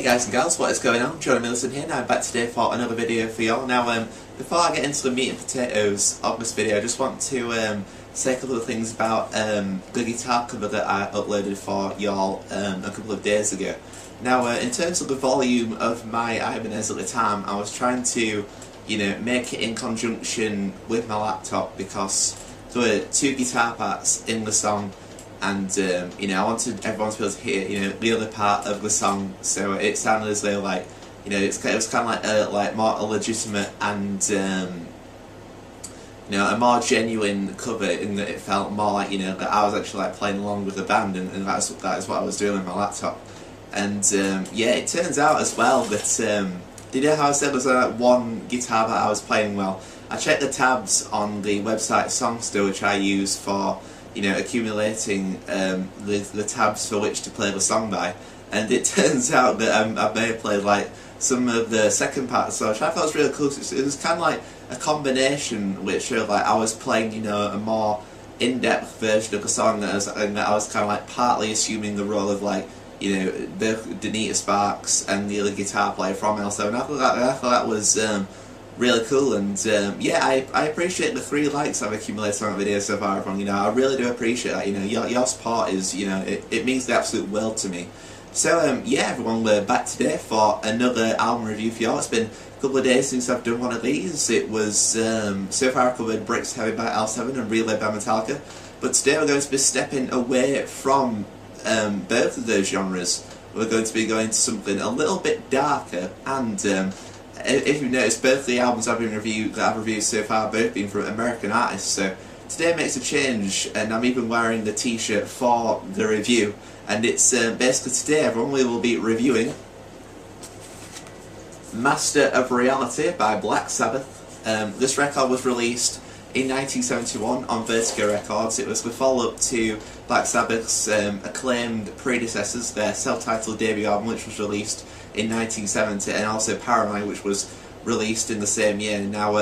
Hey guys and girls, what is going on? Johnny Millicent here, now I'm back today for another video for y'all. Now before I get into the meat and potatoes of this video, I just want to say a couple of things about the guitar cover that I uploaded for y'all a couple of days ago. Now in terms of the volume of my Ibanez at the time, I was trying to, make it in conjunction with my laptop because there were two guitar parts in the song. And I wanted everyone to be able to hear, the other part of the song, so it sounded as though it was kind of like more a legitimate and a more genuine cover, in that it felt more like that I was actually playing along with the band, and that is what I was doing with my laptop. And it turns out as well that did you know how I said there was one guitar that I was playing well? I checked the tabs on the website Songster, which I use for accumulating the tabs for which to play the song by, and it turns out that I may have played some of the second part of the song, which I thought was really cool. It was kind of like a combination which showed I was playing a more in-depth version of the song, and that I was kind of partly assuming the role of both Danita Sparks and the other guitar player from L7. And I thought that was really cool, and I appreciate the 3 likes I've accumulated on the video so far, everyone. I really do appreciate that. Your support is, it means the absolute world to me. So everyone, we're back today for another album review for y'all. It's been a couple of days since I've done one of these. It was so far I covered Bricks Heavy by L7 and Relay by Metallica, but today we're going to be stepping away from both of those genres. We're going to be going to something a little bit darker, and if you've noticed, both the albums I've reviewed so far, both been from American artists, so today makes a change, and I'm even wearing the t-shirt for the review, and it's basically today, everyone, we will be reviewing Master of Reality by Black Sabbath. This record was released in 1971 on Vertigo Records. It was the follow-up to Black Sabbath's acclaimed predecessors, their self-titled debut album, which was released in 1970, and also Paranoid, which was released in the same year. Now,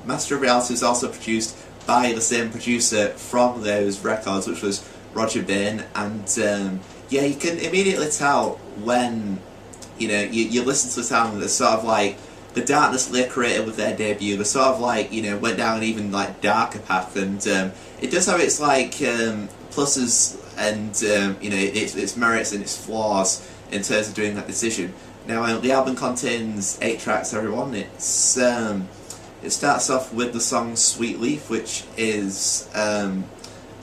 Master of Reality was also produced by the same producer from those records, which was Roger Bain, and you can immediately tell when you listen to the sound, it's sort of the darkness they created with their debut. They sort of went down an even darker path, and it does have its pluses and its merits and its flaws in terms of doing that decision. Now, the album contains 8 tracks, everyone. It starts off with the song Sweet Leaf, which is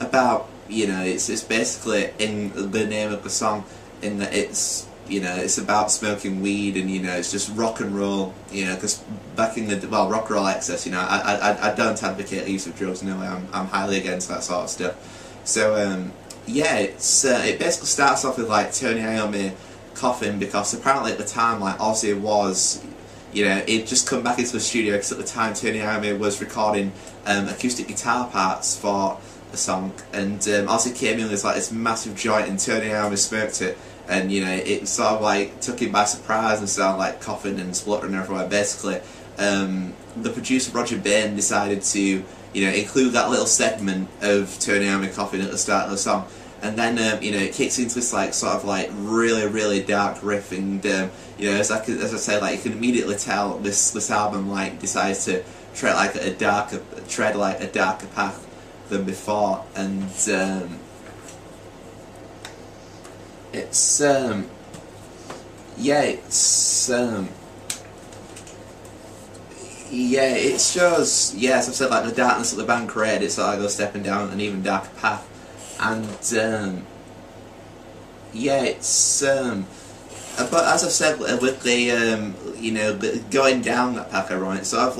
about, it's basically in the name of the song, in that it's about smoking weed, and it's just rock and roll, because back in the rock and roll excess, I don't advocate the use of drugs. No, I'm highly against that sort of stuff. So it basically starts off with Tony Iommi coughing, because apparently at the time Ozzy was, he'd just come back into the studio, because at the time Tony Iommi was recording acoustic guitar parts for the song, and Ozzy came in with this massive joint, and Tony Iommi smoked it. And it sort of took him by surprise and started coughing and spluttering everywhere. Basically, the producer Roger Bain decided to include that little segment of Tony Iommi coughing at the start of the song, and then it kicks into this really dark riff, and as I said, you can immediately tell this album decides to tread a darker path than before, and it shows, as I've said, the darkness that the band created. It's goes stepping down an even darker path, and but as I've said, with the going down that path, everyone, it's sort of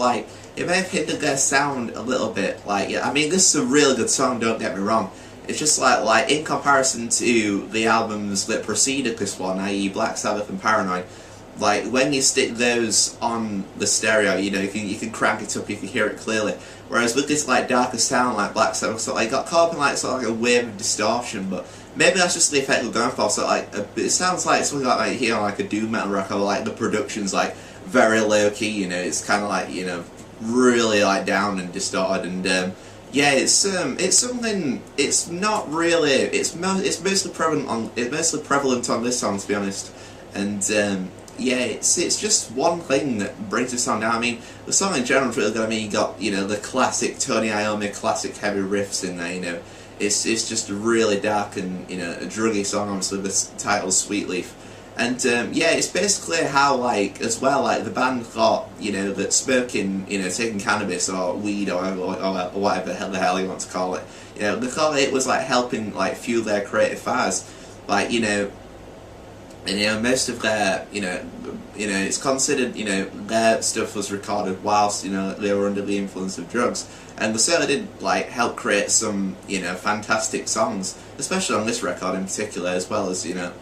it may have hindered their sound a little bit. I mean, this is a really good song, don't get me wrong. It's just in comparison to the albums that preceded this one, i.e. Black Sabbath and Paranoid, when you stick those on the stereo, you can crank it up, you can hear it clearly. Whereas with this darker sound Black Sabbath, got caught up in a wave of distortion, but maybe that's just the effect we're going for. So it sounds like something you hear on a doom metal record, the production's very low key, it's kind of really down and distorted, and yeah, it's something. It's not really. It's mostly prevalent on this song, to be honest. And yeah, it's just one thing that brings the song down. I mean, the song in general is really good. I mean, you got, you know, the classic Tony Iommi classic heavy riffs in there. You know, it's just a really dark and, you know, a druggy song. Obviously, the title Sweet Leaf. And yeah, it's basically how, like, as well, like, the band thought, you know, that smoking, you know, taking cannabis or weed or whatever the hell you want to call it, you know, they thought it was, like, helping, like, fuel their creative fires. Like, you know, and, you know, most of their, you know, it's considered, you know, their stuff was recorded whilst, you know, they were under the influence of drugs. And they certainly did, like, help create some, you know, fantastic songs, especially on this record in particular, as well as, you know,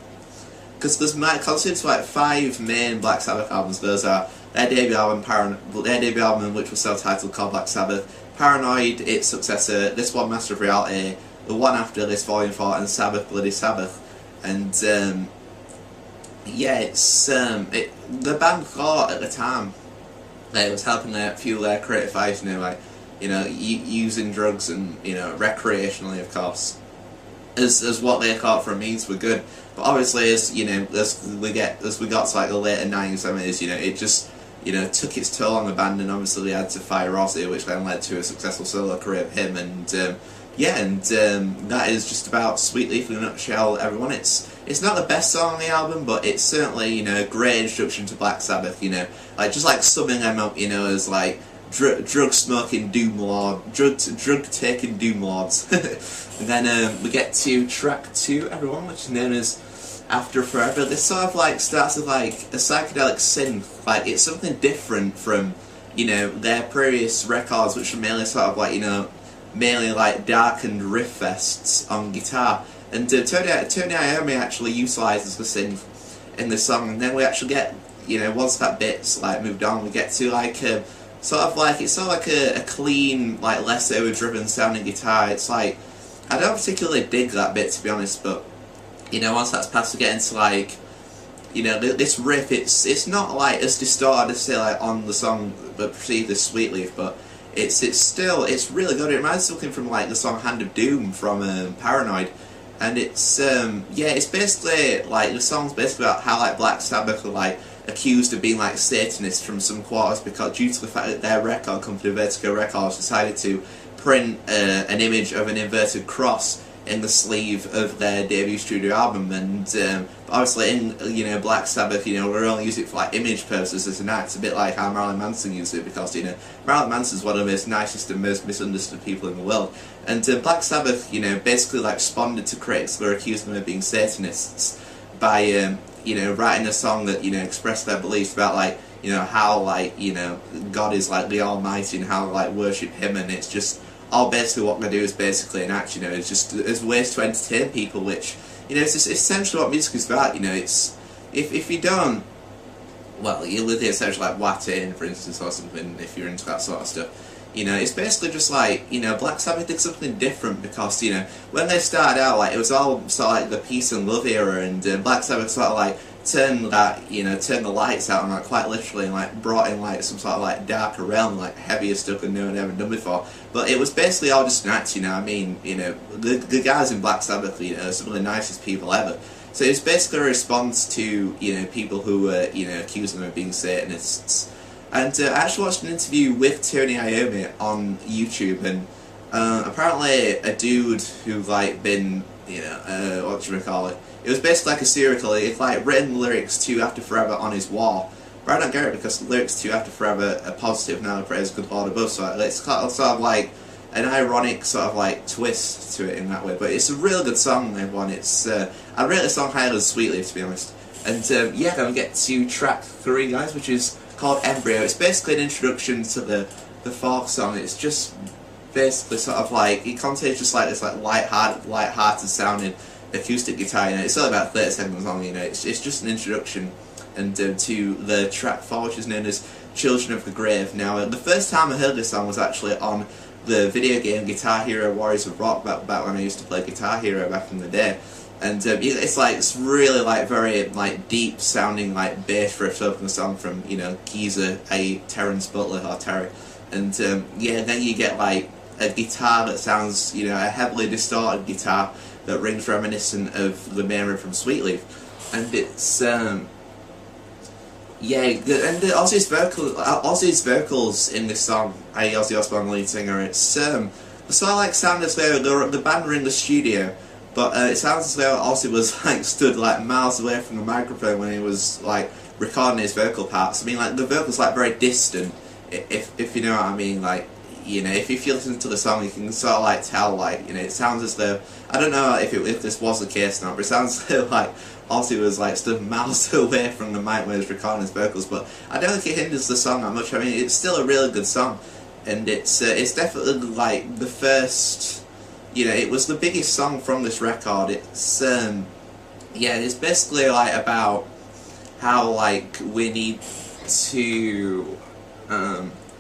because there's considered like 5 main Black Sabbath albums. Those are their debut album, which was self-titled, called Black Sabbath, Paranoid, its successor, this one, Master of Reality, the one after this, Volume 4, and Sabbath, Bloody Sabbath. And yeah, it's the band thought at the time that it was helping fuel their creative fires, you know, like, you know, using drugs and, you know, recreationally, of course, as what they thought for a means were good. But obviously, as you know, as we got to like the later 90s, you know, it just, you know, took its toll on the band, and obviously they had to fire Ozzy, which then led to a successful solo career of him. And yeah, and that is just about Sweet Leaf in a nutshell, everyone. It's not the best song on the album, but it's certainly, you know, a great introduction to Black Sabbath. You know, like just like summing them up, you know, as like drug smoking doom lord, drug taking doom lords. And then we get to track 2, everyone, which is known as After Forever. This sort of like starts with like a psychedelic synth. Like, it's something different from, you know, their previous records, which are mainly sort of like, you know, mainly like darkened riff fests on guitar. And Tony Iommi actually utilises the synth in this song, and then we actually get, you know, once that bit's like moved on, we get to like a sort of like, it's sort of like a clean, like less overdriven sounding guitar. It's like, I don't particularly dig that bit, to be honest, but, you know, once that's passed, we get into like, you know, this riff, it's not like as distorted as, say, like on the song that preceded this Sweet Leaf, but it's really good. It reminds me of something from like the song Hand of Doom from Paranoid. And it's yeah, it's basically like, the song's basically about how like Black Sabbath are like accused of being like Satanists from some quarters, because due to the fact that their record company, Vertigo Records, decided to print an image of an inverted cross in the sleeve of their debut studio album. And obviously in, you know, Black Sabbath, you know, we're only using it for like image purposes as an act, a bit like how Marilyn Manson used it, because, you know, Marilyn Manson's one of the most nicest and most misunderstood people in the world. And Black Sabbath, you know, basically like responded to critics who were accusing them of being Satanists by you know, writing a song that, you know, expressed their beliefs about like, you know, how like, you know, God is like the Almighty and how like worship Him, and it's just all basically what they do is basically an act, you know, it's just as ways to entertain people, which, you know, it's just essentially what music is about. You know, it's if you don't, well, you live the essentially like Watain, for instance, or something, if you're into that sort of stuff. You know, it's basically just like, you know, Black Sabbath did something different, because, you know, when they started out, like, it was all sort of like the peace and love era, and Black Sabbath sort of like turned that, you know, turned the lights out, and like quite literally, and like brought in like some sort of like darker realm, like heavier stuff than no one ever done before. But it was basically all just an act, you know. I mean, you know, the guys in Black Sabbath, you know, are some of the nicest people ever. So it's basically a response to, you know, people who were, you know, accusing them of being Satanists. And I actually watched an interview with Tony Iommi on YouTube, and apparently a dude who like been, you know, what do you call it? It was basically like a serial killer. He'd like written lyrics to After Forever on his wall. But I don't get it, because the lyrics to After Forever are positive, now praise good Lord above. So it's sort of like an ironic sort of like twist to it in that way. But it's a really good song, everyone. It's I rate the song higher than Sweet Leaf, to be honest. And yeah, then we get to track 3, guys, which is called Embryo. It's basically an introduction to the 4th song. It's just basically sort of like, it contains just like this like light-hearted sounding acoustic guitar. You know, it's only about 30 seconds long. You know, it's just an introduction, and to the track 4, which is known as Children of the Grave. Now, the first time I heard this song was actually on the video game Guitar Hero Warriors of Rock, back when I used to play Guitar Hero back in the day. And it's like, it's really like very like deep sounding like bass riffs over the song from, you know, Geezer, Terrence Butler or Terry. And yeah, then you get like a guitar that sounds, you know, a heavily distorted guitar that rings reminiscent of the main riff from Sweet Leaf. And it's Yeah, and Ozzy's vocals in this song, Ozzy Osbourne, lead singer, it's sort of like sound as though the band were in the studio, but it sounds as though Ozzy was like stood like miles away from the microphone when he was like recording his vocal parts. I mean, like the vocals like very distant, if you know what I mean. Like, you know, if you listen to the song, you can sort of like tell, like, you know, it sounds as though, I don't know if this was the case or not, but it sounds as though like Ozzy was like stood miles away from the mic when he was recording his vocals. But I don't think it hinders the song that much. I mean, it's still a really good song, and it's definitely like the first, you know, it was the biggest song from this record. It's yeah, it's basically like about how like we need to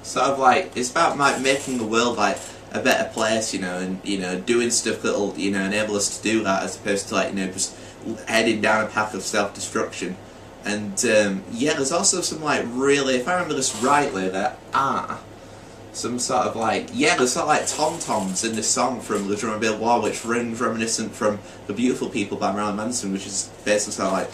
sort of like, it's about like making the world like a better place, you know, and, you know, doing stuff that'll, you know, enable us to do that, as opposed to like, you know, just heading down a path of self-destruction. And yeah, there's also some like really, if I remember this rightly, there are some sort of like, yeah, there's sort of like tom-toms in this song from the Drum and Bass War, which rings reminiscent from The Beautiful People by Marilyn Manson, which is basically sort of like,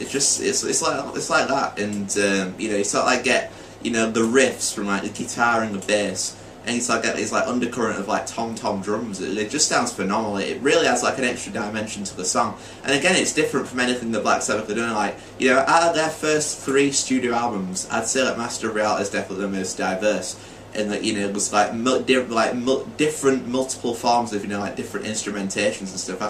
it's like that. And you know, you sort of like get, you know, the riffs from like the guitar and the bass, and you sort of get this like undercurrent of like tom-tom drums. It just sounds phenomenal. It really adds like an extra dimension to the song. And again, it's different from anything that Black Sabbath are doing. Like, you know, out of their first 3 studio albums, I'd say that Master of Reality is definitely the most diverse, in that, you know, it was like different multiple forms of, you know, like different instrumentations and stuff. I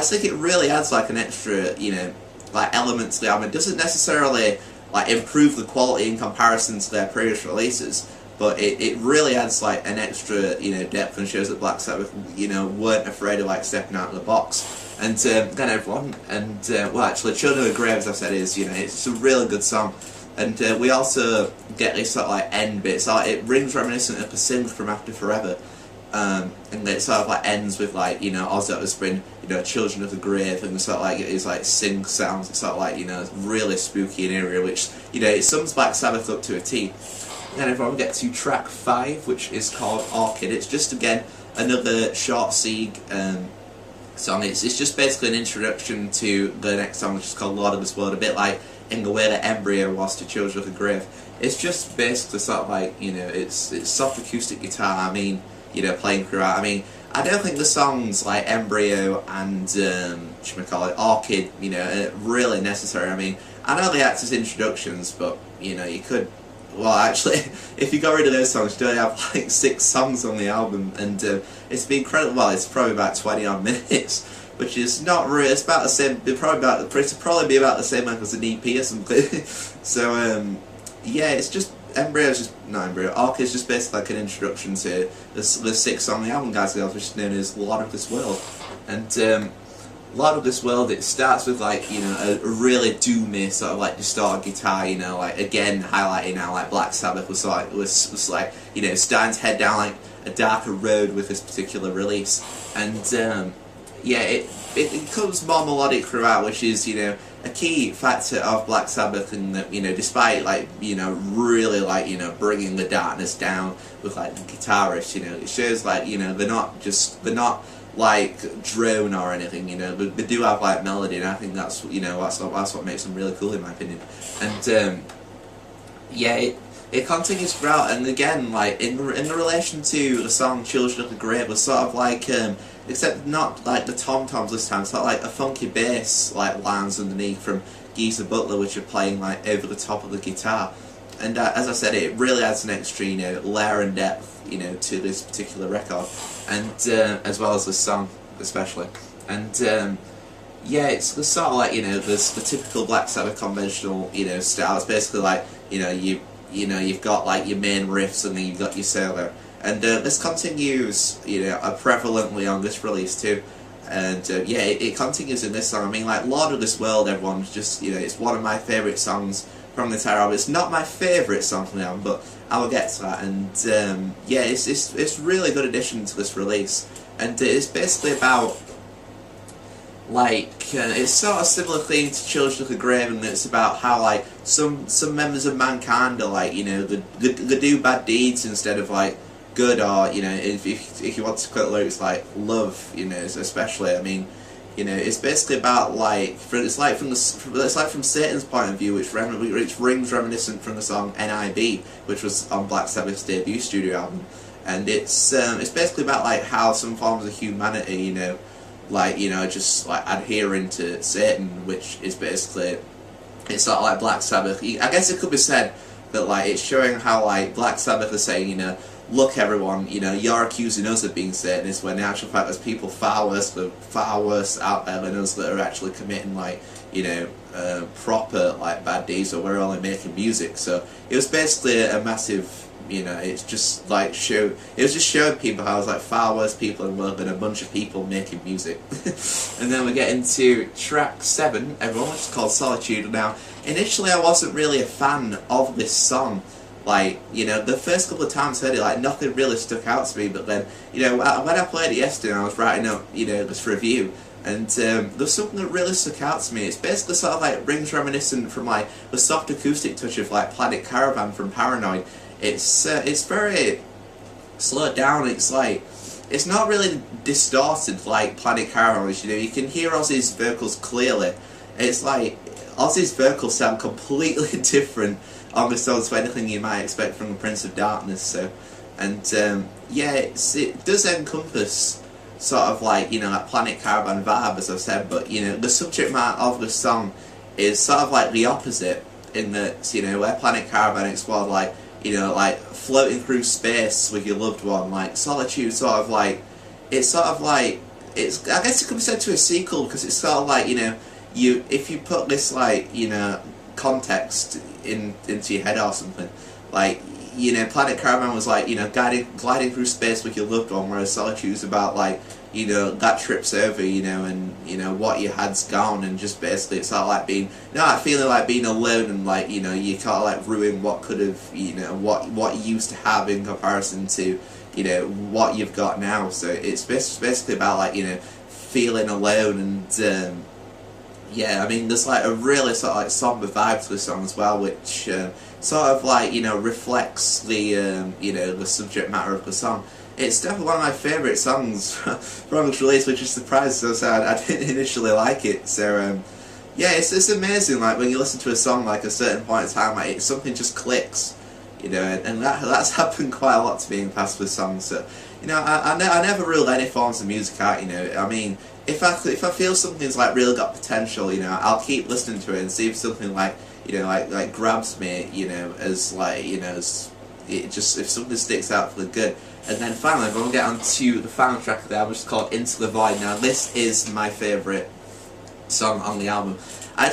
think it really adds like an extra, you know, like element to the album. It doesn't necessarily like improve the quality in comparison to their previous releases, but it really adds like an extra, you know, depth, and shows that Black Sabbath, you know, weren't afraid of like stepping out of the box. And then everyone, and well, actually, Children of the Grave, as I said, is, you know, it's a really good song. And we also get this sort of like end bit, so it rings reminiscent of a synth from After Forever. And it sort of like ends with like, you know, Ozzy Osbourne, you know, Children of the Grave, and sort of like it's like synth sounds. It's sort of like, you know, really spooky and eerie, which, you know, it sums Black Sabbath up to a T. Then everyone get to track 5, which is called Orchid. It's just again another short Sieg song. It's just basically an introduction to the next song, which is called Lord of this World, a bit like in the way that Embryo was to Children of the Grave. It's just basically sort of like, you know, it's soft acoustic guitar, I mean, you know, playing throughout. I mean, I don't think the songs like Embryo and Orchid, you know, are really necessary. I mean, I know they act as introductions, but, you know, you could, well, actually, if you got rid of those songs, you only have like 6 songs on the album, and it's been incredible. Well, it's probably about 20 odd minutes, which is not really, it's about the same, it'll probably be about the same length as an EP or something. So, yeah, it's just, Orchid is just basically like an introduction to the 6th song on the album, guys, which is known as Lord of This World. And Lord of This World, it starts with like, you know, a really doomy sort of like distorted guitar, you know, like again highlighting how like Black Sabbath was like, you know, starting to head down like a darker road with this particular release. And yeah, it becomes more melodic throughout, which is, you know, a key factor of Black Sabbath, in that, you know, despite like, you know, really like, you know, bringing the darkness down with like the guitarists, you know, it shows like, you know, they're not like drone or anything, you know, but they do have like melody, and I think that's, you know, that's what makes them really cool in my opinion. And yeah, it continues throughout, and again, like in the relation to the song Children of the Grave, was sort of like except not like the tom-toms this time, it's not like a funky bass like lines underneath from Geezer Butler, which are playing like over the top of the guitar. And as I said, it really adds an extra, you know, layer and depth, you know, to this particular record, and as well as the song especially. And yeah, it's sort of like, you know, there's the typical Black Sabbath conventional, you know, style. It's basically like, you know, you've got like your main riffs, and then you've got your solo. And this continues, you know, prevalently on this release too. And yeah, it continues in this song. I mean, like Lord of This World, everyone's just, you know, it's one of my favourite songs from the entire album. It's not my favourite song from the album, but I will get to that. And yeah, it's really good addition to this release. And it's basically about, like, it's sort of similar theme to Children of the Grave, and it's about how like some members of mankind are like, you know, they do bad deeds instead of like good, or, you know, if you want to quote lyrics like love, you know, especially, I mean, You know, it's basically about like it's like from Satan's point of view, which rings reminiscent from the song N.I.B., which was on Black Sabbath's debut studio album, and it's basically about like how some forms of humanity, you know, like, you know, just like adhering to Satan, which is basically, it's sort of like Black Sabbath. I guess it could be said that like it's showing how like Black Sabbath is saying, you know, look everyone, you know, you're accusing us of being Satanists when in actual fact there's people far worse out there than us that are actually committing like, you know, proper like bad deeds, or we're only making music. So it was basically a massive, you know, it's just like it was just showing people how there's like far worse people in the world than a bunch of people making music. And then we get into track 7, everyone, which is called Solitude. Now, initially I wasn't really a fan of this song. Like, you know, the first couple of times I heard it, like, nothing really stuck out to me, but then, you know, when I played it yesterday and I was writing up, you know, this review, and there's something that really stuck out to me. It's basically sort of like rings reminiscent from like the soft acoustic touch of like Planet Caravan from Paranoid. It's very slowed down. It's like, it's not really distorted like Planet Caravan, which, you know, you can hear Ozzy's vocals clearly. It's like Ozzy's vocals sound completely different on the songs to anything you might expect from the Prince of Darkness. So, and yeah, it does encompass sort of like, you know, like Planet Caravan vibe, as I've said, but, you know, the subject matter of the song is sort of like the opposite, in that, you know, where Planet Caravan explored like, you know, like floating through space with your loved one, like Solitude sort of like, it's sort of like, it's, I guess it could be said to a sequel, because it's sort of like, you know, if you put this like, you know, context into your head or something, like, you know, Planet Caravan was like, you know, gliding through space with your loved one, whereas Solitude's about like, you know, that trip's over, you know, and, you know, what you had's gone, and just basically it's sort of like being, you know, like feeling like being alone, and like, you know, you kind of like ruin what could have, you know, what you used to have in comparison to, you know, what you've got now. So it's basically about like, you know, feeling alone, and yeah, I mean, there's like a really sort of like somber vibe to the song as well, which sort of like, you know, reflects the you know, the subject matter of the song. It's definitely one of my favourite songs from its release, which is surprising, so I didn't initially like it. So yeah, it's amazing. Like when you listen to a song, like a certain point in time, like something just clicks, you know, and that's happened quite a lot to me in past with songs. So, you know, I never rule any forms of music out. You know, I mean, if I feel something's like really got potential, you know, I'll keep listening to it and see if something like, you know, like grabs me, you know, as like, you know, as it just, if something sticks out for the good. And then finally, we're going to get on to the final track of the album, which is called Into the Void. Now, this is my favourite song on the album. I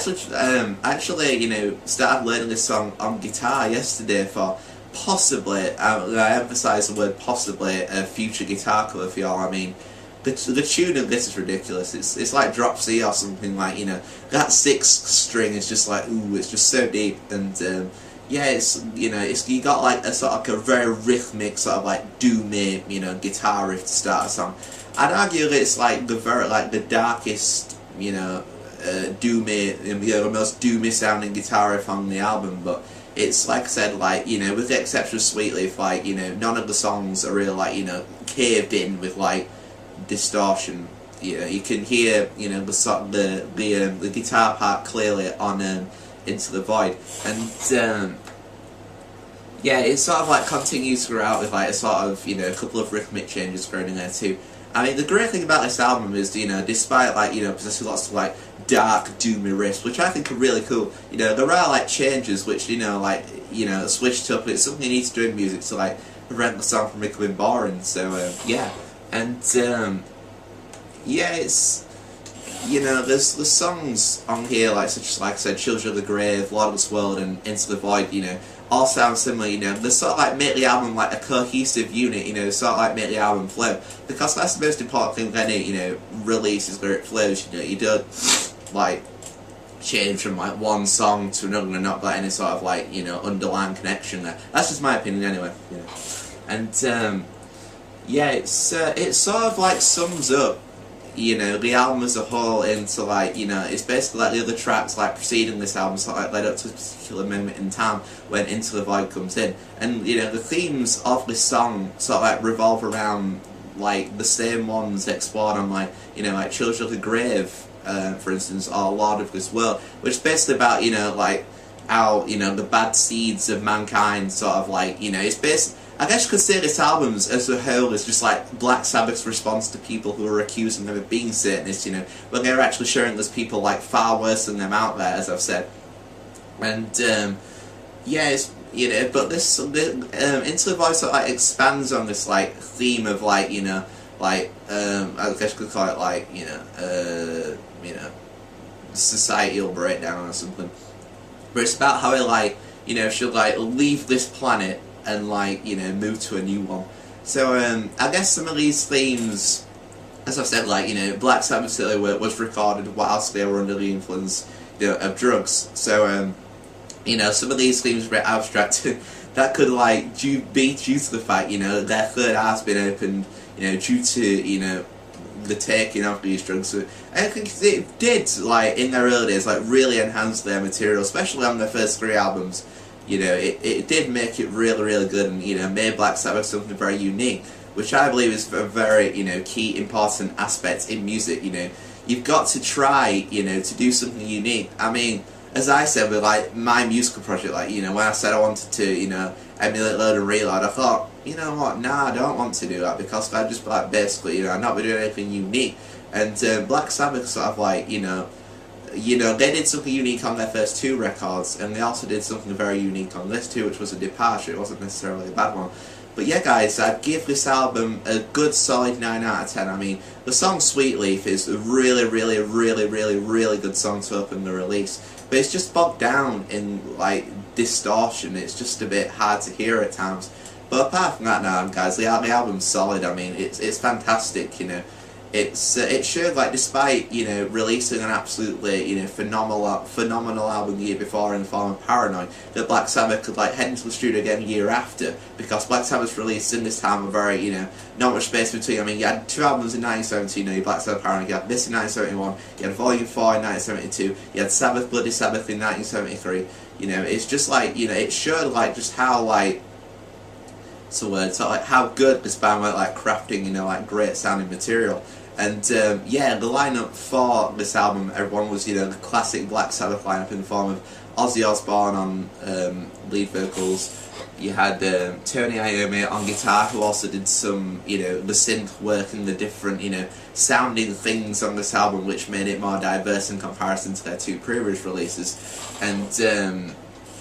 actually, you know, started learning this song on guitar yesterday for possibly, I emphasise the word possibly, a future guitar cover for y'all. I mean, the tune of this is ridiculous. It's like Drop C or something, like, you know, that 6th string is just like, ooh, it's just so deep, and yeah, it's, you know, it's, you got like a sort of like a very rhythmic sort of like doomy, you know, guitar riff to start a song. I'd argue that it's like the darkest, you know, doomy, you know, the most doomy sounding guitar riff on the album. But it's, like I said, like, you know, with the exception of Sweetleaf, like, you know, none of the songs are really like, you know, caved in with like distortion. You know, you can hear, you know, the guitar part clearly on Into the Void, and yeah, it sort of like continues throughout with like a sort of, you know, a couple of rhythmic changes thrown in there too. I mean, the great thing about this album is, you know, despite like, you know, possessing lots of like dark, doomy riffs, which I think are really cool, you know, there are like changes which, you know, like, you know, switched up, and it's something you need to do in music to like prevent the song from becoming boring. So yeah, and yeah, it's, you know, there's songs on here like such as, like I said, Children of the Grave, Lord of this World, and Into the Void, you know, all sound similar. You know, they sort of like make the album like a cohesive unit, you know, sort of like make the album flow, because that's the most important thing with any, you know, release, is where it flows. You know, you don't like change from like one song to another and not got any sort of like, you know, underlying connection there. That's just my opinion anyway, you know. And yeah, it sort of like sums up, you know, the album as a whole into like, you know, it's basically like the other tracks like preceding this album sort of like led up to a particular moment in time when Into the Void comes in, and, you know, the themes of this song sort of like revolve around like the same ones explored on like, you know, like Children of the Grave, for instance, or Lord of this World, which is basically about, you know, like how, you know, the bad seeds of mankind sort of like, you know, it's based, I guess you could say this album as a whole is just like Black Sabbath's response to people who are accusing them of being Satanists, you know, when they're actually showing there's people like far worse than them out there, as I've said. And yeah, it's, you know, but this Into the Void sort of like expands on this like theme of like, you know, like I guess you could call it like, you know, societal breakdown or something. But it's about how it like, you know, she'll like leave this planet and like, you know, move to a new one. So I guess some of these themes, as I've said, like, you know, Black Sabbath was recorded whilst they were under the influence, you know, of drugs. So you know, some of these themes are a bit abstract. That could like be due to the fact, you know, their third eye's been opened, you know, due to, you know, the taking of these drugs. So I think it did, like, in their early days, like, really enhance their material, especially on their first 3 albums. You know, it did make it really, really good, and, you know, made Black Sabbath something very unique, which I believe is a very, you know, key, important aspect in music. You know, you've got to try, you know, to do something unique. I mean, as I said with, like, my musical project, like, you know, when I said I wanted to, you know, emulate, load and reload, I thought, you know what, nah, I don't want to do that, because I just, like, basically, you know, I'm not doing anything unique. And Black Sabbath sort of, like, you know, they did something unique on their first 2 records, and they also did something very unique on this too, which was a departure. It wasn't necessarily a bad one. But yeah, guys, I'd give this album a good solid 9 out of 10. I mean, the song Sweet Leaf is a really, really, really, really, really good song to open the release. But it's just bogged down in, like, distortion. It's just a bit hard to hear at times. But apart from that, now, guys, the album's solid. I mean, it's fantastic, you know. It showed, like, despite, you know, releasing an absolutely, you know, phenomenal album the year before in the form of Paranoid, that Black Sabbath could, like, head into the studio again a year after, because Black Sabbath's release in this time were very, you know, not much space between. I mean, you had 2 albums in 1970, you know, Black Sabbath Paranoid, you had this in 1971, you had Volume 4 in 1972, you had Sabbath Bloody Sabbath in 1973, you know, it's just, like, you know, it showed, like, just how, like, so like, how good this band were, like, crafting, you know, like, great sounding material. And yeah, the lineup for this album, everyone was, you know, the classic Black Sabbath lineup in the form of Ozzy Osbourne on lead vocals. You had Tony Iommi on guitar, who also did some, you know, the synth work and the different, you know, sounding things on this album, which made it more diverse in comparison to their 2 previous releases. And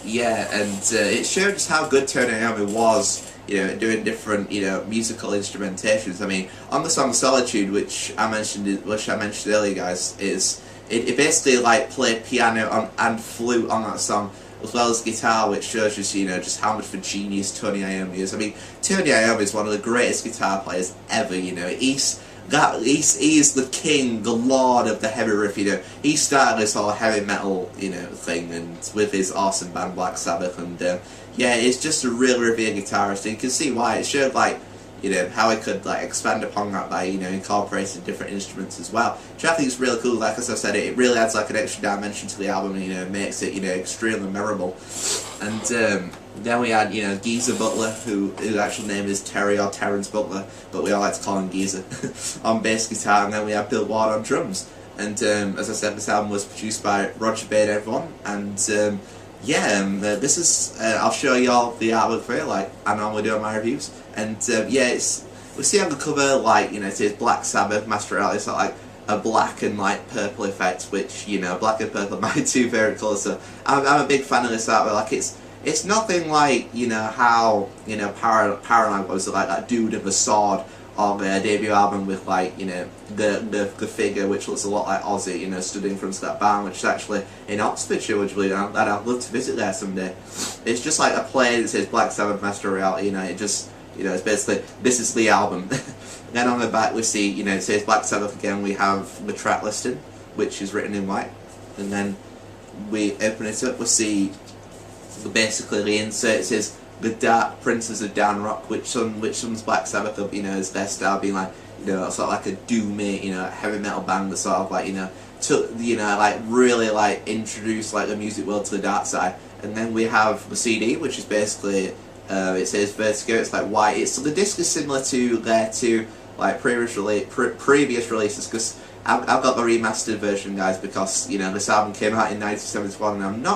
yeah, and it showed just how good Tony Iommi was, you know, doing different, you know, musical instrumentations. I mean, on the song Solitude, which I mentioned earlier, guys, it basically, like, played piano and flute on that song, as well as guitar, which shows us, you know, just how much of a genius Tony Iommi is. I mean, Tony Iommi is one of the greatest guitar players ever, you know. He is the king, the lord of the heavy riff, you know. He started this whole heavy metal, you know, thing, and with his awesome band Black Sabbath, and yeah, it's just a real revered guitarist, and you can see why. It showed, like, you know, how he could, like, expand upon that by, you know, incorporating different instruments as well, which I think is really cool. Like, as I said, it really adds, like, an extra dimension to the album, and, you know, makes it, you know, extremely memorable. And then we had, you know, Geezer Butler, whose actual name is Terry or Terrence Butler, but we all like to call him Geezer, on bass guitar, and then we had Bill Ward on drums. And as I said, this album was produced by Roger Bade, everyone, and yeah, this is, I'll show you all the artwork for it, like I normally do on my reviews. And yeah, we see on the cover, like, you know, it says Black Sabbath, Master Reality. It's like a black and, like, purple effect, which, you know, black and purple are my 2 favourite colours, so I'm a big fan of this artwork. Like, it's nothing like, you know, how, you know, Paranoid was, like, that dude with a sword on their debut album with, like, you know, the figure which looks a lot like Ozzy, you know, stood in front of that barn, which is actually in Oxfordshire, would you believe, and I'd love to visit there someday. It's just like a play that says Black Sabbath, Master Reality, you know, it just, you know, it's basically, this is the album. Then on the back we see, you know, it says Black Sabbath again, we have the track listing, which is written in white, and then we open it up, we see basically the insert, it says The Dark Princes of Down Rock, which sums Black Sabbath up, you know, as their style, being like, you know, sort of like a doomy, you know, heavy metal band that sort of, like, you know, took, you know, like, really, like, introduced, like, the music world to the dark side. And then we have the CD, which is basically, it says Vertigo, it's like white. The disc is similar to their 2 like previous releases, because I've got the remastered version, guys, because you know this album came out in 1971, and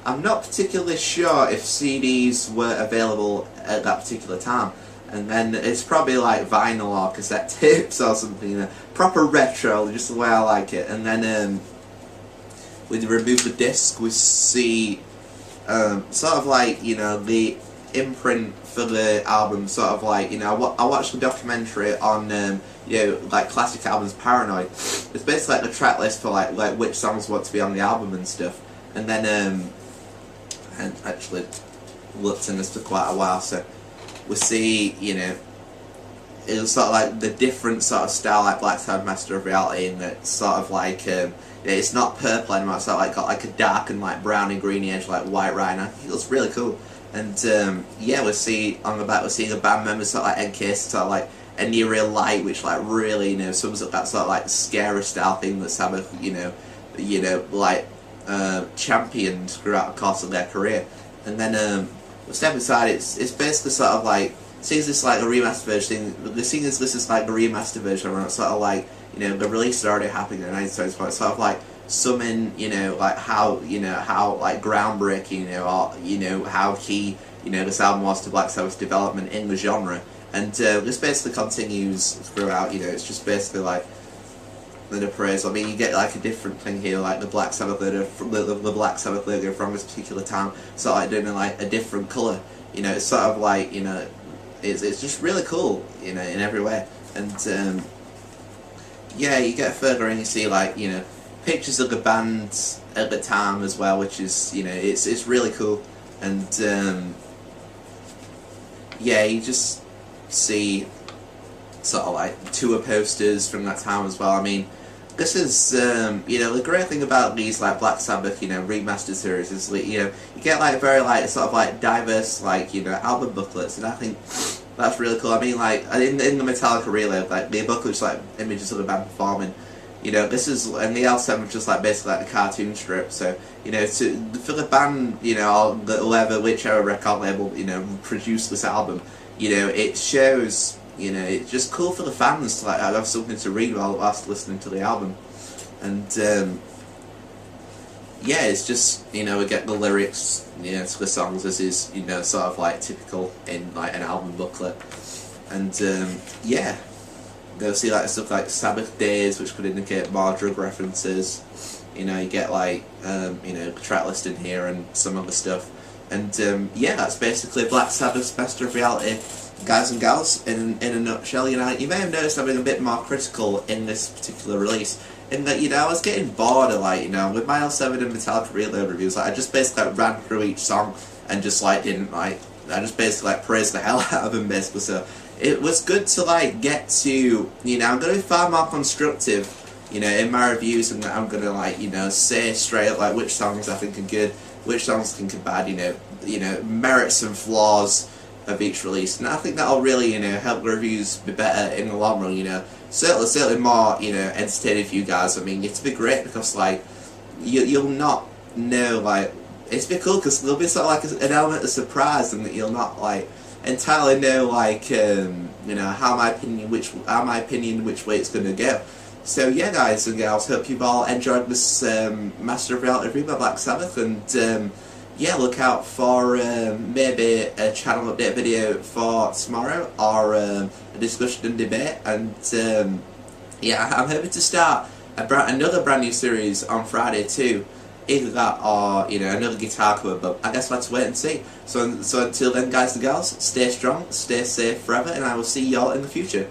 I'm not particularly sure if CDs were available at that particular time. And then it's probably like vinyl or cassette tapes or something, you know, proper retro, just the way I like it. And then when you remove the disc, we see sort of like, you know, the imprint for the album, sort of like, you know, I watched the documentary on you know, like classic albums, Paranoid. It's basically like the track list for like which songs want to be on the album and stuff. And then and actually looked in this for quite a while, so we see, you know, it was sort of like the different sort of style, like Black Sabbath Master of Reality, and that sort of like it's not purple anymore. It's sort of like got like a dark and like browny greeny edge, like White Rhino. It looks really cool. And yeah, we see on the back, we're seeing the band members sort of like encased sort of like a near real light, which like really, you know, sums up that sort of like scary style thing that Sabbath, you know, like championed throughout the course of their career. And then we step inside. It's basically sort of like, seeing this like a remastered version. The thing is, this is like the remastered version, where it's sort of like, you know, the release is already happening in 1974. It's sort of like summon, you know, like how like groundbreaking, you know, or you know how key, you know, this album was to Black Sabbath's development in the genre. And this basically continues throughout. You know, it's just basically like the praise. I mean, you get like a different thing here, like the Black Sabbath logo, the Black Sabbath logo from this particular time, sort of like doing like a different colour. You know, it's sort of like, you know, it's just really cool, you know, in every way. And yeah, you get further and you see like, you know, pictures of the band at the time as well, which is, you know, it's really cool. And yeah, you just see sort of like tour posters from that time as well. I mean, this is, you know, the great thing about these like Black Sabbath, you know, remastered series is, you know, you get like very like sort of like diverse, like, you know, album booklets, and I think that's really cool. I mean, like in the Metallica Reload, like the booklet's like images of the band performing. You know, this is, and the L7 was just like basically like a cartoon strip. So, you know, for the band, you know, or whichever record label, you know, produced this album, you know, it shows, you know, it's just cool for the fans to like have something to read whilst listening to the album. And yeah, it's just, you know, we get the lyrics, you know, to the songs as is, you know, sort of like typical in like an album booklet. And yeah, they'll see like stuff like Sabbath Days, which could indicate more drug references. You know, you get like you know, track list in here and some other stuff. And yeah, that's basically Black Sabbath's Master of Reality, guys and gals, in a nutshell. You know, you may have noticed I'm being a bit more critical in this particular release, in that, you know, I was getting bored of, like, you know, with my L7 and Metallica Reload reviews, like, I just basically like ran through each song and just like didn't like, I just basically like praised the hell out of them basically. So it was good to like get to, you know, I'm going to be far more constructive, you know, in my reviews, and I'm going to like, you know, say straight up like which songs I think are good, which songs I think are bad, you know, merits and flaws of each release. And I think that'll really, you know, help the reviews be better in the long run, you know. Certainly more, you know, entertaining for you guys. I mean, it's be great because like you'll not know, like, it's be cool because there'll be sort of like an element of surprise, and that you'll not like entirely know, like, you know, how my opinion which way it's going to go. So yeah, guys and gals, hope you've all enjoyed this Master of Reality review by Black Sabbath, and yeah, look out for maybe a channel update video for tomorrow, or a discussion and debate. And yeah, I'm hoping to start another brand new series on Friday too. Either that or, you know, another guitar cover, but I guess let's wait and see. So until then, guys and gals, stay strong, stay safe forever, and I will see y'all in the future.